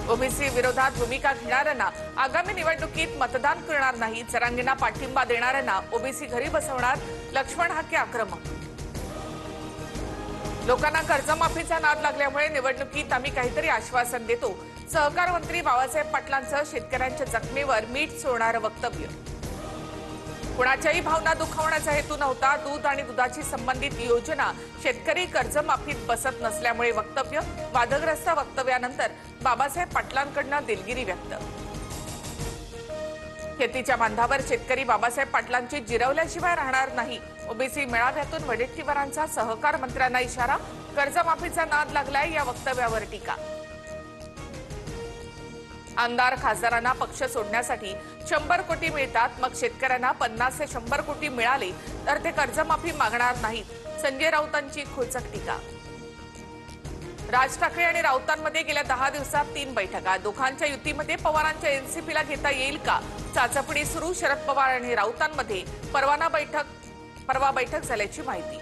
OBC विरोधात भूमिका घेणाऱ्यांना आगामी निवडणुकीत मतदान करणार नाही, जरांगेंना पाठिंबा देणाऱ्यांना ओबीसी घरी बसवणार, लक्ष्मण हाके आक्रमक। लोकांना कर्जमाफीचा नाद लागल्यामुळे निवडणुकीत आम्ही काहीतरी आश्वासन देतो, सहकार मंत्री बाळासाहेब पाटलांचं शेतकऱ्यांच्या जखमेवर मीठ चोळणारं वक्तव्य। कुणाच्याही भावना दुखावण्याचा हेतू नव्हता, दूध आणि दुधाची संबंधित योजना शेतकरी कर्जमाफीत बसत नसल्यामुळे वक्तव्य। वादग्रस्त वक्तव्यानंतर बाबासाहेब पाटलांकडून दिलगिरी व्यक्त। शेतीच्या बांधावर शेतकरी बाबासाहेब पाटलांची जिरवल्याशिवाय राहणार नाही, ओबीसी मेळाव्यातून वडेट्टीवारांचा सहकार मंत्र्यांना इशारा। कर्जमाफीचा नाद लागलाय या वक्तव्यावर टीका। आमदार खासदारांना पक्ष सोडण्यासाठी 100 कोटी मिळतात, मग शेतकऱ्यांना 50 ते 100 कोटी मिळाले तर ते कर्जमाफी मागणार नाहीत, संजय राऊतांची खोचक टीका। राज ठाकरे आणि राऊतांमध्ये गेल्या 10 दिवसात 3 बैठका, दोघांच्या युतीमध्ये पवारांच्या एनसीपीला घेता येईल का, चाचपणी सुरू। शरद पवार आणि राऊतांमध्ये परवा बैठक झाल्याची माहिती।